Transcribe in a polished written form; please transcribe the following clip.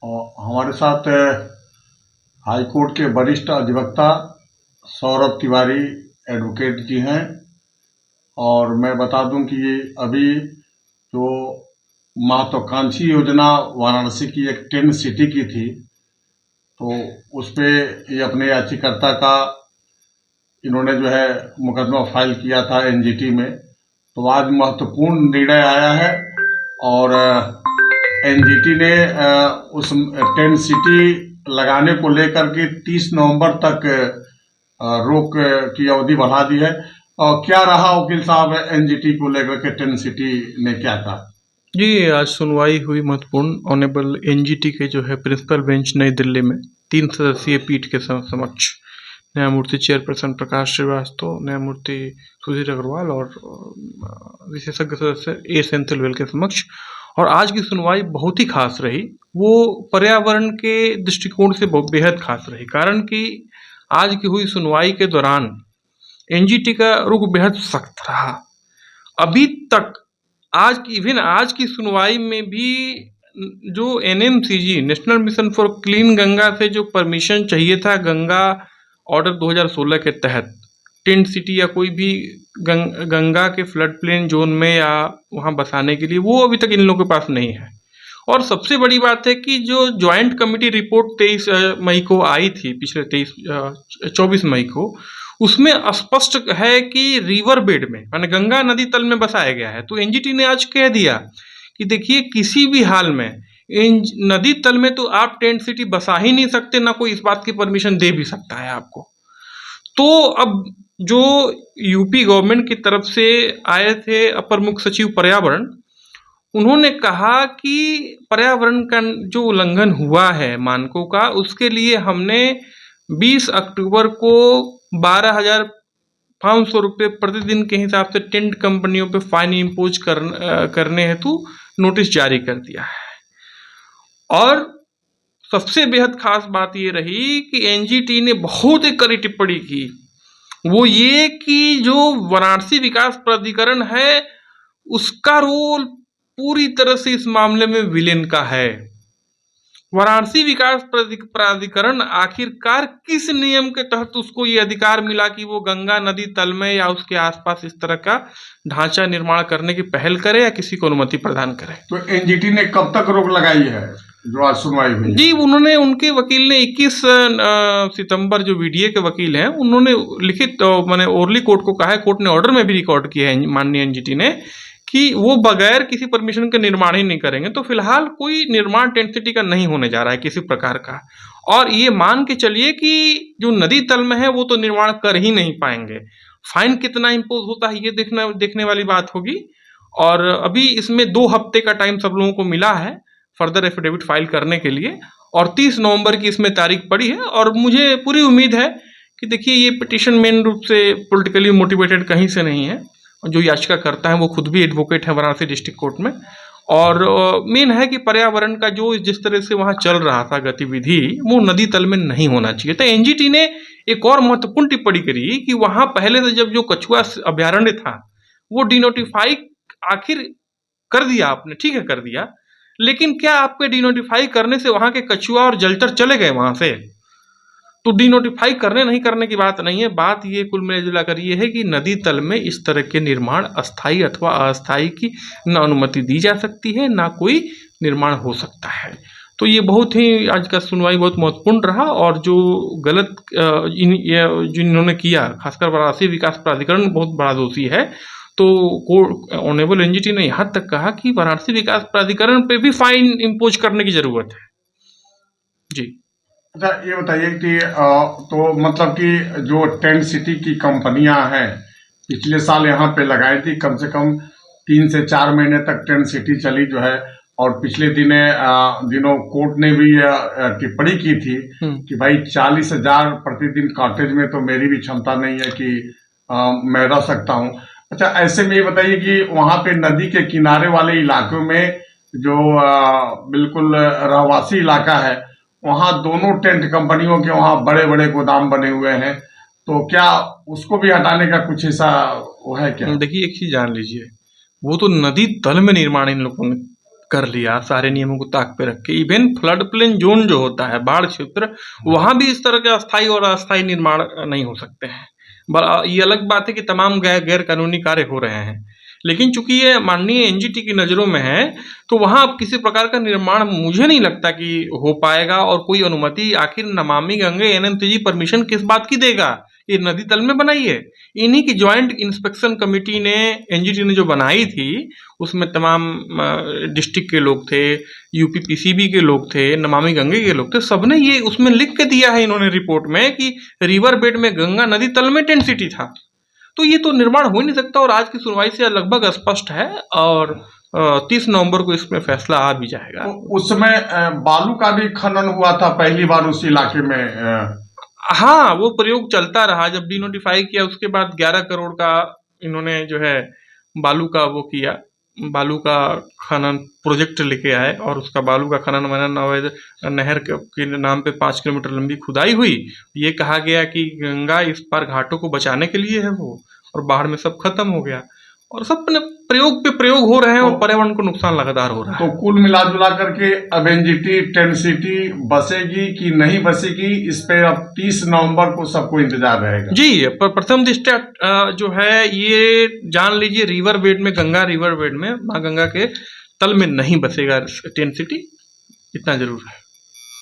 और हमारे साथ हाई कोर्ट के वरिष्ठ अधिवक्ता सौरभ तिवारी एडवोकेट जी हैं। और मैं बता दूं कि ये अभी जो महत्वाकांक्षी योजना वाराणसी की एक टेंट सिटी की थी, तो उस पे ये अपने याचिकाकर्ता का इन्होंने जो है मुकदमा फाइल किया था एनजीटी में। तो आज महत्वपूर्ण निर्णय आया है और एनजीटी ने उस टेंट सिटी लगाने को लेकर के 30 नवंबर तक रोक की अवधि बढ़ा दी है। और क्या रहा वकील साहब एनजीटी को लेकर के टेंट सिटी ने क्या कहा? जी, आज सुनवाई हुई महत्वपूर्ण ऑनेबल एनजीटी के जो है प्रिंसिपल बेंच नई दिल्ली में 3 सदस्यीय पीठ के समक्ष न्यायमूर्ति चेयरपर्सन प्रकाश श्रीवास्तव, न्यायमूर्ति सुधीर अग्रवाल और विशेषज्ञ सदस्य ए सेंथिलवेल के समक्ष। और आज की सुनवाई बहुत ही खास रही। वो पर्यावरण के दृष्टिकोण से बेहद खास रही, कारण कि आज की हुई सुनवाई के दौरान एनजीटी का रुख बेहद सख्त रहा। अभी तक आज की सुनवाई में भी जो NMCG national mission for clean Ganga से जो परमिशन चाहिए था गंगा ऑर्डर 2016 के तहत टेंट सिटी या कोई भी गंगा के फ्लड प्लेन जोन में या वहाँ बसाने के लिए, वो अभी तक इन लोगों के पास नहीं है। और सबसे बड़ी बात है कि जो ज्वाइंट कमेटी रिपोर्ट 23 मई को आई थी, पिछले 24 मई को, उसमें स्पष्ट है कि रिवर बेड में यानी गंगा नदी तल में बसाया गया है। तो एनजीटी ने आज कह दिया कि देखिए, किसी भी हाल में नदी तल में तो आप टेंट सिटी बसा ही नहीं सकते, ना कोई इस बात की परमिशन दे भी सकता है आपको। तो अब जो यूपी गवर्नमेंट की तरफ से आए थे अपर मुख्य सचिव पर्यावरण, उन्होंने कहा कि पर्यावरण का जो उल्लंघन हुआ है मानकों का, उसके लिए हमने 20 अक्टूबर को 12,500 रुपये प्रतिदिन के हिसाब से टेंट कंपनियों पे फाइन इम्पोज करने हेतु नोटिस जारी कर दिया है। और सबसे बेहद खास बात ये रही कि एनजीटी ने बहुत ही कड़ी टिप्पणी की, वो ये कि जो वाराणसी विकास प्राधिकरण है उसका रोल पूरी तरह से इस मामले में विलेन का है। वाराणसी विकास प्राधिकरण आखिरकार किस नियम के तहत उसको ये अधिकार मिला कि वो गंगा नदी तल में या उसके आसपास इस तरह का ढांचा निर्माण करने की पहल करे या किसी को अनुमति प्रदान करे? तो एनजीटी ने कब तक रोक लगाई है जो आज सुनवाई हुई? जी, उन्होंने, उनके वकील ने 21 सितंबर, जो वीडीए के वकील हैं, उन्होंने लिखित मैंने ओरली कोर्ट को कहा है, कोर्ट ने ऑर्डर में भी रिकॉर्ड किया है माननीय एनजीटी ने, कि वो बगैर किसी परमिशन के निर्माण ही नहीं करेंगे। तो फिलहाल कोई निर्माण टेंट सिटी का नहीं होने जा रहा है किसी प्रकार का। और ये मान के चलिए कि जो नदी तल में है वो तो निर्माण कर ही नहीं पाएंगे। फाइन कितना इम्पोज होता है ये देखने वाली बात होगी। और अभी इसमें 2 हफ्ते का टाइम सब लोगों को मिला है फर्दर एफिडेविट फाइल करने के लिए, और 30 नवंबर की इसमें तारीख पड़ी है। और मुझे पूरी उम्मीद है कि देखिए, ये पिटीशन मेन रूप से पॉलिटिकली मोटिवेटेड कहीं से नहीं है। जो याचिका करता है वो खुद भी एडवोकेट है वाराणसी डिस्ट्रिक्ट कोर्ट में। और मेन है कि पर्यावरण का जो जिस तरह से वहाँ चल रहा था गतिविधि, वो नदी तल में नहीं होना चाहिए। तो एनजीटी ने एक और महत्वपूर्ण टिप्पणी करी कि वहाँ पहले से जब जो कछुआ अभ्यारण्य था वो डिनोटिफाई आखिर कर दिया आपने, ठीक है कर दिया, लेकिन क्या आपके डिनोटिफाई करने से वहाँ के कछुआ और जलचर चले गए वहाँ से? तो डिनोटिफाई करने नहीं करने की बात नहीं है। बात ये कुल मिलाकर ये है कि नदी तल में इस तरह के निर्माण अस्थाई अथवा अस्थाई की न अनुमति दी जा सकती है, ना कोई निर्माण हो सकता है। तो ये बहुत ही आज का सुनवाई बहुत महत्वपूर्ण रहा। और जो गलत जिन्होंने किया, खासकर वाराणसी विकास प्राधिकरण बहुत बड़ा दोषी है। तो ऑनरेबल एनजीटी ने यहाँ तक कहा कि वाराणसी विकास प्राधिकरण पे भी फाइन इम्पोज करने की जरूरत है। जी, अच्छा, ये बताइए कि तो मतलब कि जो टेंट सिटी की कंपनियां हैं पिछले साल यहाँ पे लगाई थी, कम से कम 3 से 4 महीने तक टेंट सिटी चली जो है। और पिछले दिनों कोर्ट ने भी टिप्पणी की थी कि भाई 40,000 प्रतिदिन कॉटेज में तो मेरी भी क्षमता नहीं है कि मैं रह सकता हूँ। अच्छा, ऐसे में ये बताइए कि वहाँ पे नदी के किनारे वाले इलाकों में जो बिल्कुल रहवासी इलाका है, वहाँ दोनों टेंट कंपनियों के वहाँ बड़े बड़े गोदाम बने हुए हैं, तो क्या उसको भी हटाने का कुछ ऐसा वो है क्या? देखिए, एक चीज जान लीजिए, वो तो नदी तल में निर्माण इन लोगों ने कर लिया सारे नियमों को ताक पे रख के। इवन फ्लड प्लेन जोन जो होता है, बाढ़ क्षेत्र, वहां भी इस तरह के अस्थायी और अस्थायी निर्माण नहीं हो सकते हैं। ये अलग बात है कि तमाम गैर कानूनी कार्य हो रहे हैं, लेकिन चूंकि ये माननीय एनजीटी की नजरों में है, तो वहां अब किसी प्रकार का निर्माण मुझे नहीं लगता कि हो पाएगा। और कोई अनुमति, आखिर नमामि गंगे एनएमसीजी परमिशन किस बात की देगा? ये नदी तल में बनाई है। इन्हीं की ज्वाइंट इंस्पेक्शन कमेटी ने, एनजीटी ने जो बनाई थी, उसमें तमाम डिस्ट्रिक्ट के लोग थे, यूपीपीसीबी के लोग थे, नमामि गंगे के लोग थे, सबने ये उसमें लिख के दिया है इन्होंने रिपोर्ट में कि रिवर बेड में गंगा नदी तल में टेंट सिटी था। तो ये तो निर्माण हो ही नहीं सकता। और आज की सुनवाई से लगभग स्पष्ट है, और 30 नवंबर को इसमें फैसला आ भी जाएगा। उसमें बालू का भी खनन हुआ था पहली बार उस इलाके में। हाँ, वो प्रयोग चलता रहा। जब डिनोटिफाई किया उसके बाद 11 करोड़ का इन्होंने जो है बालू का वो किया, बालू का खनन प्रोजेक्ट लेके आए, और उसका बालू का खनन मनन अवैध नहर के नाम पे 5 किलोमीटर लंबी खुदाई हुई। ये कहा गया कि गंगा इस पार घाटों को बचाने के लिए है वो, और बाढ़ में सब खत्म हो गया। और सब प्रयोग पे प्रयोग हो रहे हैं, और पर्यावरण को नुकसान लगातार हो रहा है। तो कुल मिला जुला करके अब एनजीटी टेंट सिटी बसेगी कि नहीं बसेगी, इस पे अब 30 नवंबर को सबको इंतजार रहेगा। जी, पर प्रथम दृष्टया जो है ये जान लीजिए, रिवर बेड में, गंगा रिवर बेड में, माँ गंगा के तल में नहीं बसेगा टेंट सिटी, इतना जरूर है।